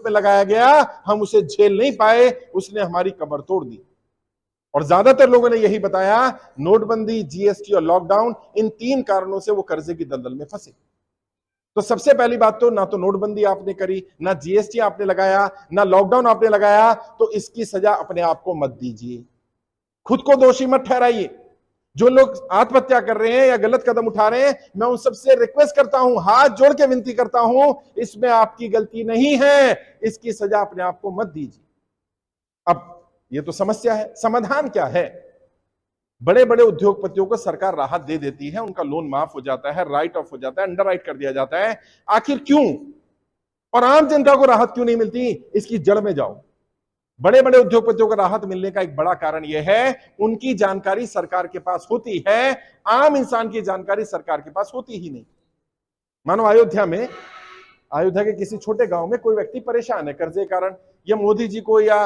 पे लगाया गया, हम उसे झेल नहीं पाए, उसने हमारी कमर तोड़ दी। और ज्यादातर लोगों ने यही बताया, नोटबंदी, जीएसटी और लॉकडाउन, इन 3 कारणों से वो कर्जे की दलदल में फंसे। तो सबसे पहली बात तो ना तो नोटबंदी आपने करी, ना जीएसटी आपने लगाया, ना लॉकडाउन आपने लगाया, तो इसकी सजा अपने आप को मत दीजिए, खुद को दोषी मत ठहराइए। जो लोग आत्महत्या कर रहे हैं या गलत कदम उठा रहे हैं, मैं उन सबसे रिक्वेस्ट करता हूं, हाथ जोड़ के विनती करता हूं, इसमें आपकी गलती नहीं है, इसकी सजा अपने आप को मत दीजिए। अब ये तो समस्या है, समाधान क्या है? बड़े बड़े उद्योगपतियों को सरकार राहत दे देती है, उनका लोन माफ हो जाता है, राइट ऑफ हो जाता है, अंडर राइट कर दिया जाता है। आखिर क्यों? और आम जनता को राहत क्यों नहीं मिलती? इसकी जड़ में जाओ। बड़े बड़े उद्योगपतियों को राहत मिलने का एक बड़ा कारण यह है, उनकी जानकारी सरकार के पास होती है, आम इंसान की जानकारी सरकार के पास होती ही नहीं। मानो अयोध्या के किसी छोटे गांव में कोई व्यक्ति परेशान है कर्जे के कारण, या मोदी जी को या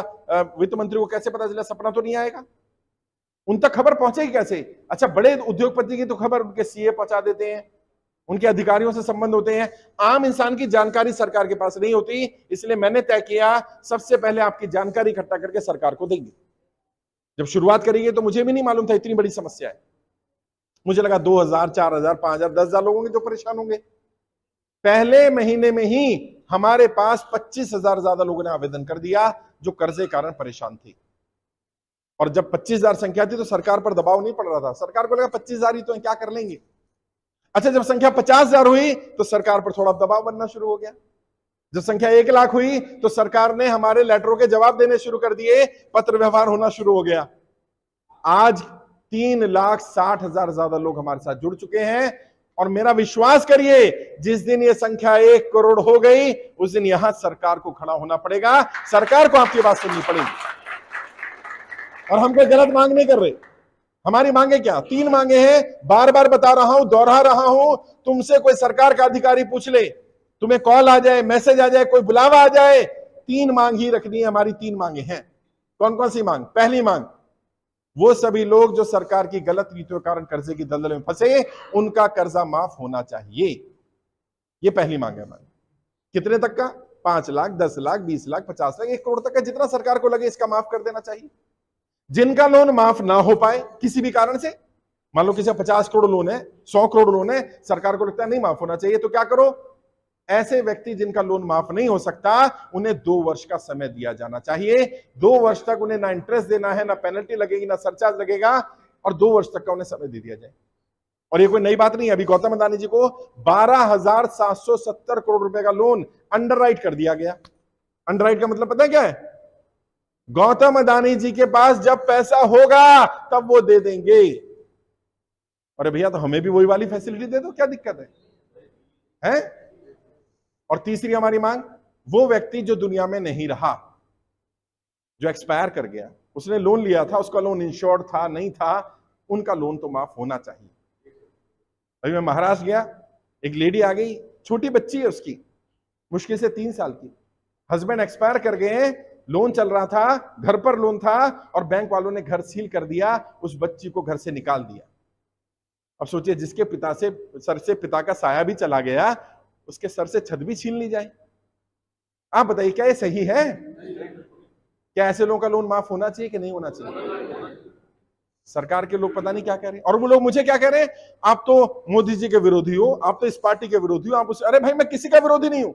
वित्त मंत्री को कैसे पता चला? सपना तो नहीं आएगा, उन तक खबर पहुंचेगी कैसे? अच्छा, बड़े उद्योगपति की तो खबर उनके सीए पहुंचा देते हैं, उनके अधिकारियों से संबंध होते हैं, आम इंसान की जानकारी सरकार के पास नहीं होती। इसलिए मैंने तय किया, सबसे पहले आपकी जानकारी इकट्ठा करके सरकार को देंगे। जब शुरुआत करेंगे तो मुझे भी नहीं मालूम था इतनी बड़ी समस्या है। मुझे लगा 2000, 4000, 5000, 10,000 लोग होंगे जो परेशान होंगे। पहले महीने में ही हमारे पास 25,000 ज्यादा लोगों ने आवेदन कर दिया जो कर्जे कारण परेशान थे। और जब 25,000 संख्या थी तो सरकार पर दबाव नहीं पड़ रहा था, सरकार को लगा 25,000 ही तो क्या कर लेंगे। अच्छा, जब संख्या 50,000 हुई तो सरकार पर थोड़ा दबाव बनना शुरू हो गया। जब संख्या 1 लाख हुई तो सरकार ने हमारे लेटरों के जवाब देने शुरू कर दिए, पत्र व्यवहार होना शुरू हो गया। आज 3,60,000 ज्यादा लोग हमारे साथ जुड़ चुके हैं। और मेरा विश्वास करिए, जिस दिन ये संख्या 1 करोड़ हो गई, उस दिन यहां सरकार को खड़ा होना पड़ेगा, सरकार को आपकी बात सुननी पड़ेगी। और हम कोई गलत मांग नहीं कर रहे। हमारी मांगे क्या? 3 मांगे हैं, बार बार बता रहा हूं, दोहरा रहा हूं। तुमसे कोई सरकार का अधिकारी पूछ ले, तुम्हें कॉल आ जाए, मैसेज आ जाए, कोई बुलावा आ जाए, 3 मांग ही रखनी है। हमारी 3 मांगे हैं। कौन कौन सी मांग? पहली मांग, वो सभी लोग जो सरकार की गलत नीतियों के कारण कर्जे की दलदल में फंसे, उनका कर्जा माफ होना चाहिए। ये पहली मांग है हमारी। कितने तक का? 5 लाख, 10 लाख, 20 लाख, 50 लाख, 1 करोड़ तक का, जितना सरकार को लगे इसका माफ कर देना चाहिए। जिनका लोन माफ ना हो पाए किसी भी कारण से, मान लो किसी 50 करोड़ लोन है, 100 करोड़ लोन है, सरकार को लगता है नहीं माफ होना चाहिए, तो क्या करो? ऐसे व्यक्ति जिनका लोन माफ नहीं हो सकता, उन्हें 2 वर्ष का समय दिया जाना चाहिए। 2 वर्ष तक उन्हें ना इंटरेस्ट देना है, ना पेनल्टी लगेगी, ना सरचार्ज लगेगा, और 2 वर्ष तक का उन्हें समय दे दिया जाए। और ये कोई नई बात नहीं है। अभी गौतम अदानी जी को 12,770 करोड़ रुपए का लोन अंडरराइट कर दिया गया। अंडरराइट का मतलब पता है क्या है? गौतम अदानी जी के पास जब पैसा होगा तब वो दे देंगे। अरे भैया, तो हमें भी वही वाली फैसिलिटी दे दो, क्या दिक्कत है? और तीसरी हमारी मांग, वो व्यक्ति जो दुनिया में नहीं रहा, जो एक्सपायर कर गया, उसने लोन लिया था, उसका लोन इंश्योर्ड था नहीं था, उनका लोन तो माफ होना चाहिए। अभी मैं महाराष्ट्र गया, एक लेडी आ गई, छोटी बच्ची है उसकी, मुश्किल से 3 साल की, हस्बैंड एक्सपायर कर गए, लोन चल रहा था, घर पर लोन था, और बैंक वालों ने घर सील कर दिया, उस बच्ची को घर से निकाल दिया। अब सोचिए, जिसके पिता से सर से पिता का साया भी चला गया, उसके सर से छत भी छीन ली जाए। आप बताइए, क्या ये सही है? क्या ऐसे लोगों का लोन माफ होना चाहिए कि नहीं होना चाहिए? सरकार के लोग पता नहीं क्या कह रहे हैं। और वो लोग मुझे क्या कह रहे हैं, आप तो मोदी जी के विरोधी हो, आप तो इस पार्टी के विरोधी हो, आप उस... अरे भाई, मैं किसी का विरोधी नहीं हूं।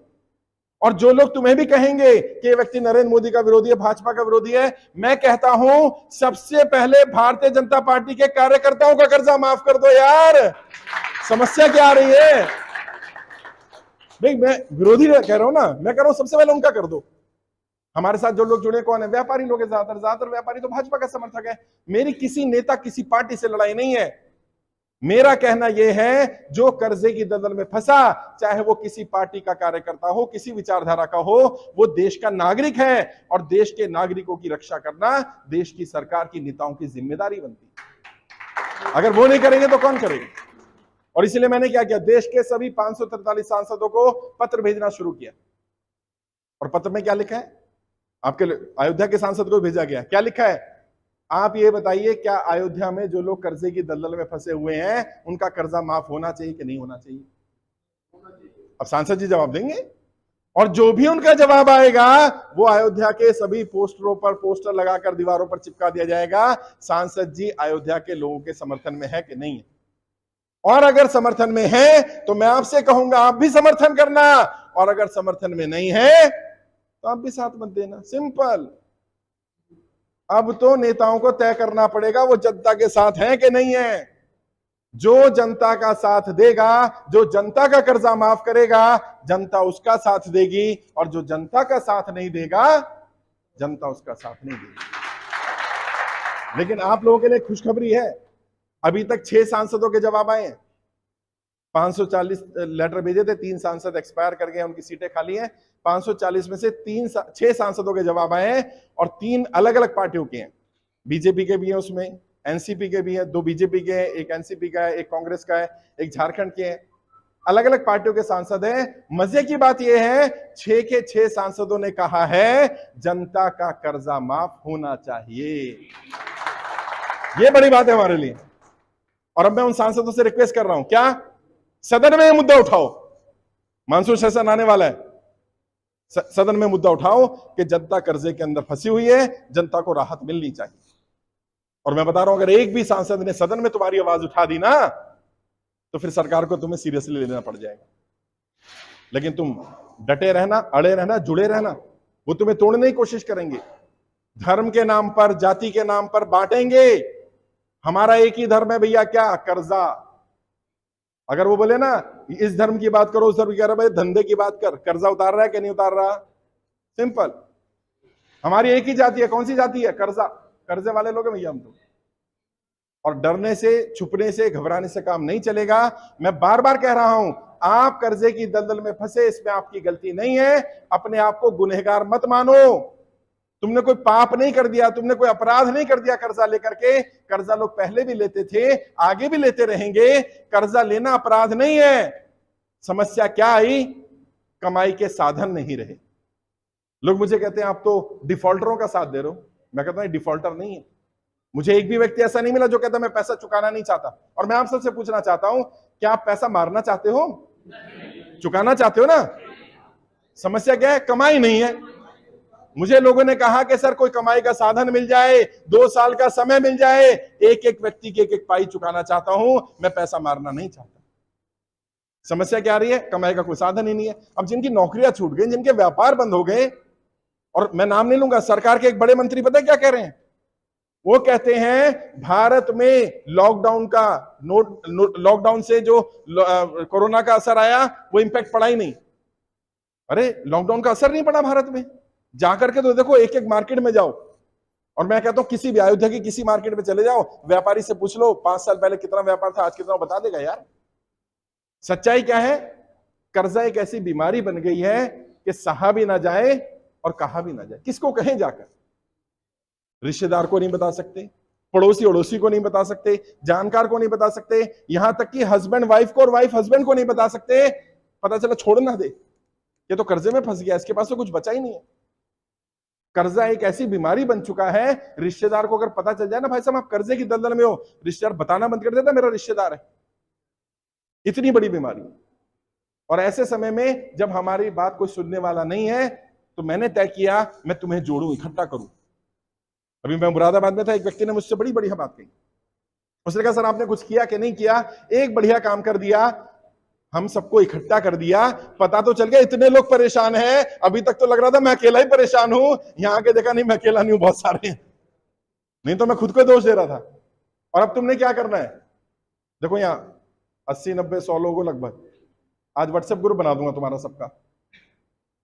और जो लोग तुम्हें भी कहेंगे कि ये व्यक्ति नरेंद्र मोदी का विरोधी है, भाजपा का विरोधी है, मैं कहता हूं, सबसे पहले भारतीय जनता पार्टी के कार्यकर्ताओं का कर्जा माफ कर दो यार। समस्या क्या आ रही है? नहीं, मैं विरोधी कह रहा हूं ना, मैं कह रहा हूं सबसे पहले उनका कर दो। हमारे साथ जो लोग जुड़े कौन है? व्यापारी लोग हैं, ज्यादातर व्यापारी तो भाजपा का समर्थक है। मेरी किसी नेता, किसी पार्टी से लड़ाई नहीं है। मेरा कहना यह है, जो कर्जे की दलदल में फंसा, चाहे वो किसी पार्टी का कार्यकर्ता हो, किसी विचारधारा का हो, वो देश का नागरिक है, और देश के नागरिकों की रक्षा करना देश की सरकार की नेताओं की जिम्मेदारी बनती है। अगर वो नहीं करेंगे तो कौन करेगा? और इसलिए मैंने क्या किया, देश के सभी 543 सांसदों को पत्र भेजना शुरू किया। और पत्र में क्या लिखा है? आपके अयोध्या के सांसद को भेजा गया। क्या लिखा है? आप ये बताइए, क्या अयोध्या में जो लोग कर्जे की दलदल में फंसे हुए हैं, उनका कर्जा माफ होना चाहिए कि नहीं होना चाहिए? अब सांसद जी जवाब देंगे। और जो भी उनका जवाब आएगा वो अयोध्या के सभी पोस्टरों पर पोस्टर लगाकर दीवारों पर चिपका दिया जाएगा, सांसद जी अयोध्या के लोगों के समर्थन में है कि नहीं है। और अगर समर्थन में है तो मैं आपसे कहूंगा आप भी समर्थन करना, और अगर समर्थन में नहीं है तो आप भी साथ मत देना। सिंपल। अब तो नेताओं को तय करना पड़ेगा वो जनता के साथ हैं कि नहीं है। जो जनता का साथ देगा, जो जनता का कर्जा माफ करेगा, जनता उसका साथ देगी, और जो जनता का साथ नहीं देगा, जनता उसका साथ नहीं देगी। लेकिन आप लोगों के लिए खुशखबरी है, अभी तक 6 सांसदों के जवाब आए हैं। 540 लेटर भेजे थे, 3 सांसद एक्सपायर कर गए, उनकी सीटें खाली हैं। 540 में से 6 सांसदों के जवाब आए हैं, और 3 अलग अलग पार्टियों के हैं। बीजेपी के भी हैं उसमें, एनसीपी के भी हैं, 2 बीजेपी के हैं, एक एनसीपी का है, एक कांग्रेस का है, एक झारखंड के हैं। अलग अलग पार्टियों के सांसद हैं। मजे की बात यह है 6 के 6 सांसदों ने कहा है जनता का कर्जा माफ होना चाहिए। यह बड़ी बात है हमारे लिए। और अब मैं उन सांसदों से रिक्वेस्ट कर रहा हूं, क्या सदन में मुद्दा उठाओ, मानसून सेशन आने वाला है, सदन में मुद्दा उठाओ कि जनता कर्जे के अंदर फंसी हुई है, जनता को राहत मिलनी चाहिए। और मैं बता रहा हूं अगर एक भी सांसद ने सदन में तुम्हारी आवाज उठा दी ना, तो फिर सरकार को तुम्हें सीरियसली लेना पड़ जाएगा। लेकिन तुम डटे रहना, अड़े रहना, जुड़े रहना, वो तुम्हें तोड़ने की कोशिश करेंगे। धर्म के नाम पर, जाति के नाम पर बांटेंगे। हमारा एक ही धर्म है भैया, क्या? कर्जा। अगर वो बोले ना इस धर्म की बात करो, उस धर्म की, कह रहा भाई धंधे की बात कर, कर्जा उतार रहा है कि नहीं उतार रहा? सिंपल। हमारी एक ही जाति है, कौन सी जाति है? कर्जा। कर्जे वाले लोग हैं भैया हम तो। और डरने से, छुपने से, घबराने से काम नहीं चलेगा। मैं बार बार कह रहा हूं, आप कर्जे की दलदल में फंसे, इसमें आपकी गलती नहीं है। अपने आप को गुनहगार मत मानो। तुमने कोई पाप नहीं कर दिया, तुमने कोई अपराध नहीं कर दिया कर्जा लेकर के। कर्जा लोग पहले भी लेते थे, आगे भी लेते रहेंगे। कर्जा लेना अपराध नहीं है। समस्या क्या आई? कमाई के साधन नहीं रहे। लोग मुझे कहते हैं आप तो डिफॉल्टरों का साथ दे रहे हो। मैं कहता हूं डिफॉल्टर नहीं है। मुझे एक भी व्यक्ति ऐसा नहीं मिला जो कहता मैं पैसा चुकाना नहीं चाहता। और मैं आप सबसे पूछना चाहता हूं, क्या आप पैसा मारना चाहते हो? चुकाना चाहते हो ना? समस्या क्या है? कमाई नहीं है। मुझे लोगों ने कहा कि सर कोई कमाई का साधन मिल जाए, 2 साल का समय मिल जाए, एक एक व्यक्ति की एक एक पाई चुकाना चाहता हूं, मैं पैसा मारना नहीं चाहता। समस्या क्या आ रही है? कमाई का कोई साधन ही नहीं है। अब जिनकी नौकरियां छूट गई, जिनके व्यापार बंद हो गए, और मैं नाम नहीं लूंगा, सरकार के एक बड़े मंत्री पता है क्या कह रहे हैं? वो कहते हैं भारत में लॉकडाउन का लॉकडाउन से जो कोरोना का असर आया वो इंपैक्ट पड़ा ही नहीं। अरे लॉकडाउन का असर नहीं पड़ा भारत में? जाकर के तो देखो, एक एक मार्केट में जाओ, और मैं कहता हूं किसी भी अयोध्या की किसी मार्केट में चले जाओ, व्यापारी से पूछ लो 5 साल पहले कितना व्यापार था, आज कितना, बता देगा यार। सच्चाई क्या है? कर्जा एक ऐसी बीमारी बन गई है कि सहा भी ना जाए और कहा भी ना जाए। किसको कहें जाकर? रिश्तेदार को नहीं बता सकते, पड़ोसी अड़ोसी को नहीं बता सकते, जानकार को नहीं बता सकते, यहां तक कि हस्बैंड वाइफ को और वाइफ हस्बैंड को नहीं बता सकते। पता चला छोड़ ना दे, ये तो कर्जे में फंस गया, इसके पास तो कुछ बचा ही नहीं है। कर्जा एक ऐसी बीमारी बन चुका है, रिश्तेदार को अगर पता चल जाए ना भाई साहब आप कर्जे की दलदल में हो, रिश्तेदार बताना बंद कर देता मेरा रिश्तेदार है। इतनी बड़ी बीमारी। और ऐसे समय में जब हमारी बात कोई सुनने वाला नहीं है, तो मैंने तय किया मैं तुम्हें जोड़ूं, इकट्ठा करूं। अभी मैं मुरादाबाद में था, एक व्यक्ति ने मुझसे बड़ी बढ़िया बात कही। उसने कहा सर आपने कुछ किया कि नहीं किया? एक बढ़िया काम कर दिया, हम सबको इकट्ठा कर दिया। पता तो चल गया इतने लोग परेशान हैं, अभी तक तो लग रहा था मैं अकेला ही परेशान हूं, यहां आके देखा नहीं मैं अकेला नहीं हूं, बहुत सारे हैं। नहीं तो मैं खुद को दोष दे रहा था। और अब तुमने क्या करना है? देखो यहां 80, 90, 100 लोगों लगभग, आज व्हाट्सएप ग्रुप बना दूंगा तुम्हारा सबका।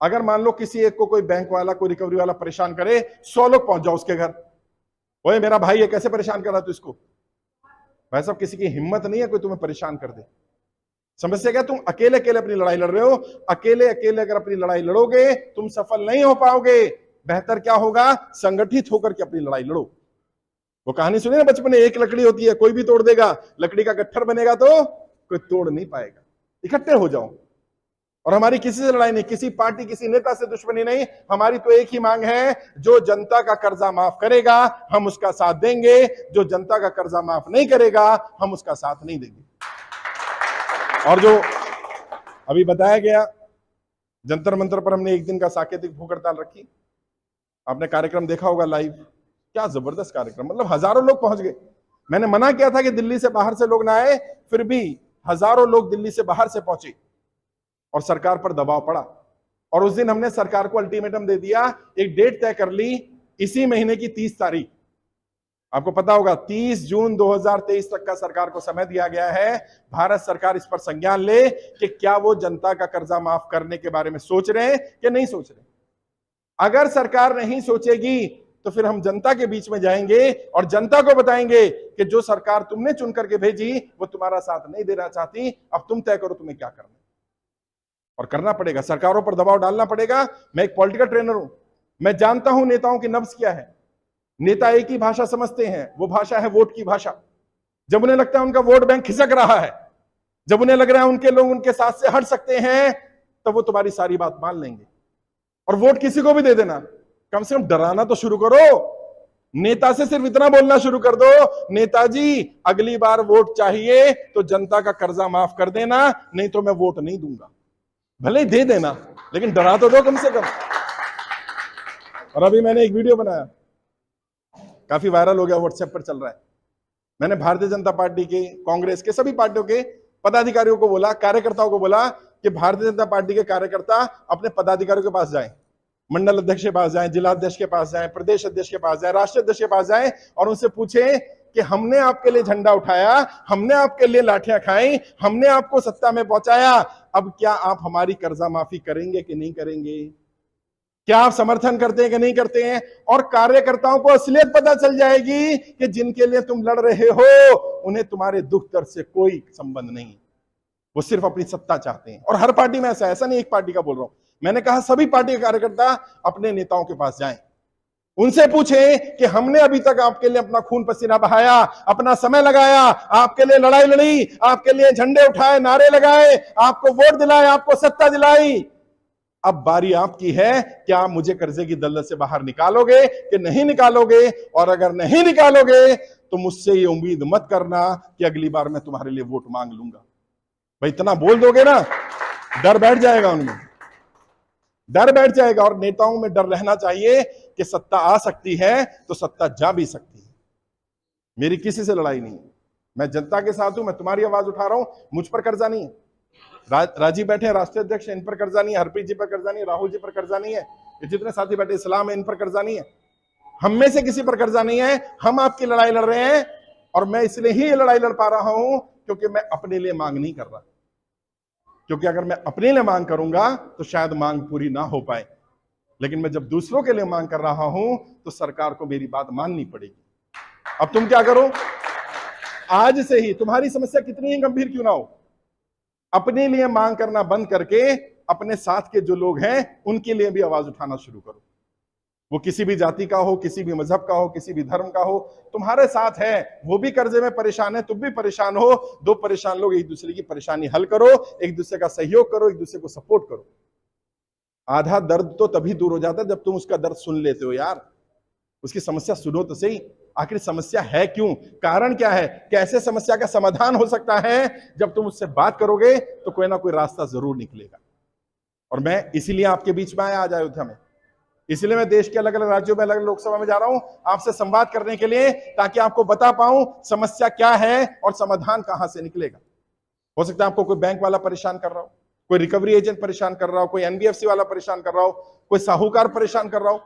अगर मान लो किसी एक को कोई बैंक वाला, कोई रिकवरी वाला परेशान करे, 100 लोग पहुंच जाओ उसके घर। ओए मेरा भाई है, कैसे परेशान कर रहा तू इसको? भाई साहब किसी की हिम्मत नहीं है कोई तुम्हें परेशान कर दे। समस्या क्या? तुम अकेले अकेले अपनी लड़ाई लड़ रहे हो। अकेले अकेले अगर अपनी लड़ाई लड़ोगे तुम सफल नहीं हो पाओगे। बेहतर क्या होगा? संगठित होकर के अपनी लड़ाई लड़ो। वो कहानी सुनी ना बचपन में, एक लकड़ी होती है, कोई भी तोड़ देगा, लकड़ी का गट्ठर बनेगा तो कोई तोड़ नहीं पाएगा। इकट्ठे हो जाओ। और हमारी किसी से लड़ाई नहीं, किसी पार्टी, किसी नेता से दुश्मनी नहीं। हमारी तो एक ही मांग है, जो जनता का कर्जा माफ करेगा हम उसका साथ देंगे, जो जनता का कर्जा माफ नहीं करेगा हम उसका साथ नहीं देंगे। और जो अभी बताया गया जंतर मंतर पर हमने एक दिन का साकेतिक भूख हड़ताल रखी। आपने कार्यक्रम देखा होगा लाइव, क्या जबरदस्त कार्यक्रम, मतलब हजारों लोग पहुंच गए। मैंने मना किया था कि दिल्ली से बाहर से लोग ना आए, फिर भी हजारों लोग दिल्ली से बाहर से पहुंचे और सरकार पर दबाव पड़ा। और उस दिन हमने सरकार को अल्टीमेटम दे दिया, एक डेट तय कर ली, इसी महीने की 30 तारीख, आपको पता होगा 30 जून 2023 तक का सरकार को समय दिया गया है। भारत सरकार इस पर संज्ञान ले कि क्या वो जनता का कर्जा माफ करने के बारे में सोच रहे हैं कि नहीं सोच रहे। अगर सरकार नहीं सोचेगी तो फिर हम जनता के बीच में जाएंगे और जनता को बताएंगे कि जो सरकार तुमने चुन करके भेजी वो तुम्हारा साथ नहीं देना चाहती, अब तुम तय करो तुम्हें क्या करना। और करना पड़ेगा, सरकारों पर दबाव डालना पड़ेगा। मैं एक पॉलिटिकल ट्रेनर हूं, मैं जानता हूं नेताओं की नब्ज क्या है। नेता एक ही भाषा समझते हैं, वो भाषा है वोट की भाषा। जब उन्हें लगता है उनका वोट बैंक खिसक रहा है, जब उन्हें लग रहा है उनके लोग उनके साथ से हट सकते हैं, तब वो तुम्हारी सारी बात मान लेंगे और वोट किसी को भी दे देना। कम से कम डराना तो शुरू करो, नेता से सिर्फ इतना बोलना शुरू कर दो, नेताजी अगली बार वोट चाहिए तो जनता का कर्जा माफ कर देना, नहीं तो मैं वोट नहीं दूंगा। भले ही दे देना लेकिन डरा तो दो कम से कम। और अभी मैंने एक वीडियो बनाया, काफी वायरल हो गया, व्हाट्सएप पर चल रहा है। मैंने भारतीय जनता पार्टी के, कांग्रेस के, सभी पार्टियों के पदाधिकारियों को बोला, कार्यकर्ताओं को बोला कि भारतीय जनता पार्टी के कार्यकर्ता अपने पदाधिकारियों के पास जाएं, मंडल अध्यक्ष के पास जाएं, जिला अध्यक्ष के पास जाएं, प्रदेश अध्यक्ष के पास जाएं, राष्ट्रीय अध्यक्ष के पास जाएं और उनसे पूछें कि हमने आपके लिए झंडा उठाया, हमने आपके लिए लाठियां खाई, हमने आपको सत्ता में पहुंचाया, अब क्या आप हमारी कर्जा माफी करेंगे कि नहीं करेंगे? क्या आप समर्थन करते हैं कि नहीं करते हैं? और कार्यकर्ताओं को असलियत पता चल जाएगी कि जिनके लिए तुम लड़ रहे हो उन्हें तुम्हारे दुख दर्द से कोई संबंध नहीं, वो सिर्फ अपनी सत्ता चाहते हैं। और हर पार्टी में ऐसा नहीं, एक पार्टी का बोल रहा हूं, मैंने कहा सभी पार्टी के कार्यकर्ता अपने नेताओं के पास जाएं, उनसे पूछें कि हमने अभी तक आपके लिए अपना खून पसीना बहाया, अपना समय लगाया, आपके लिए लड़ाई लड़ी, आपके लिए झंडे उठाए, नारे लगाए, आपको वोट दिलाए, आपको सत्ता दिलाई, अब बारी आपकी है, क्या आप मुझे कर्जे की दलदल से बाहर निकालोगे कि नहीं निकालोगे? और अगर नहीं निकालोगे तो मुझसे ये उम्मीद मत करना कि अगली बार मैं तुम्हारे लिए वोट मांग लूंगा। भाई इतना बोल दोगे ना, डर बैठ जाएगा उनमें, डर बैठ जाएगा। और नेताओं में डर रहना चाहिए कि सत्ता आ सकती है तो सत्ता जा भी सकती है। मेरी किसी से लड़ाई नहीं है, मैं जनता के साथ हूं, मैं तुम्हारी आवाज उठा रहा हूं, मुझ पर कर्जा नहीं है। राजीव बैठे हैं राष्ट्रीय अध्यक्ष, इन पर कर्जा नहीं है, हरप्रीत जी पर कर्जा नहीं है, राहुल जी पर कर्जा नहीं है, जितने साथी बैठे इस्लाम है, इन पर कर्जा नहीं है, हम में से किसी पर कर्जा नहीं है। हम आपकी लड़ाई लड़ रहे हैं और मैं इसलिए ही ये लड़ाई लड़ पा रहा हूं क्योंकि मैं अपने लिए मांग नहीं कर रहा, क्योंकि अगर मैं अपने लिए मांग करूंगा तो शायद मांग पूरी ना हो पाए, लेकिन मैं जब दूसरों के लिए मांग कर रहा हूं तो सरकार को मेरी बात माननी पड़ेगी। अब तुम क्या करो, आज से ही तुम्हारी समस्या कितनी ही गंभीर क्यों ना हो, अपने लिए मांग करना बंद करके अपने साथ के जो लोग हैं उनके लिए भी आवाज उठाना शुरू करो। वो किसी भी जाति का हो, किसी भी मजहब का हो, किसी भी धर्म का हो, तुम्हारे साथ है, वो भी कर्जे में परेशान है, तुम भी परेशान हो, दो परेशान लोग एक दूसरे की परेशानी हल करो, एक दूसरे का सहयोग करो, एक दूसरे को सपोर्ट करो। आधा दर्द तो तभी दूर हो जाता है जब तुम उसका दर्द सुन लेते हो। यार उसकी समस्या सुनो तो सही, आखिर समस्या है क्यों, कारण क्या है, कैसे समस्या का समाधान हो सकता है। जब तुम उससे बात करोगे तो कोई ना कोई रास्ता जरूर निकलेगा। और मैं इसीलिए आपके बीच में आया आज अयोध्या में, इसलिए मैं देश के अलग अलग राज्यों में, अलग अलग लोकसभा में जा रहा हूं आपसे संवाद करने के लिए, ताकि आपको बता पाऊं समस्या क्या है और समाधान कहां से निकलेगा। हो सकता है आपको कोई बैंक वाला परेशान कर रहा हो, कोई रिकवरी एजेंट परेशान कर रहा हो, कोई एनबीएफसी वाला परेशान कर रहा हो, कोई साहूकार परेशान कर रहा हो,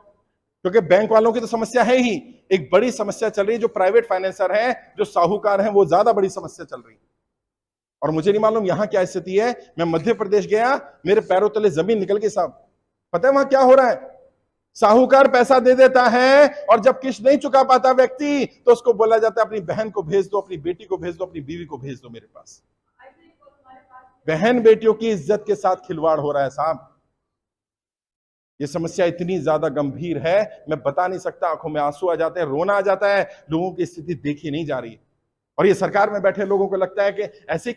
क्योंकि बैंक वालों की तो समस्या है ही, एक बड़ी समस्या चल रही है जो प्राइवेट फाइनेंसर है, जो साहूकार है, वो ज्यादा बड़ी समस्या चल रही है। और मुझे नहीं मालूम यहां क्या स्थिति है। मैं मध्य प्रदेश गया, मेरे पैरों तले जमीन निकल गई साहब। पता है वहां क्या हो रहा है, साहूकार पैसा दे देता है और जब किस्त नहीं चुका पाता व्यक्ति तो उसको बोला जाता है अपनी बहन को भेज दो, अपनी बेटी को भेज दो, अपनी बीवी को भेज दो मेरे पास। बहन बेटियों की इज्जत के साथ खिलवाड़ हो रहा है साहब। ये समस्या इतनी ज्यादा गंभीर है, मैं बता नहीं सकता, आंखों में आंसू आ जाते हैं, रोना आ जाता है, लोगों की स्थिति देखी नहीं जा रही है। और ये सरकार में बैठे लोगों को लगता है कि ऐसे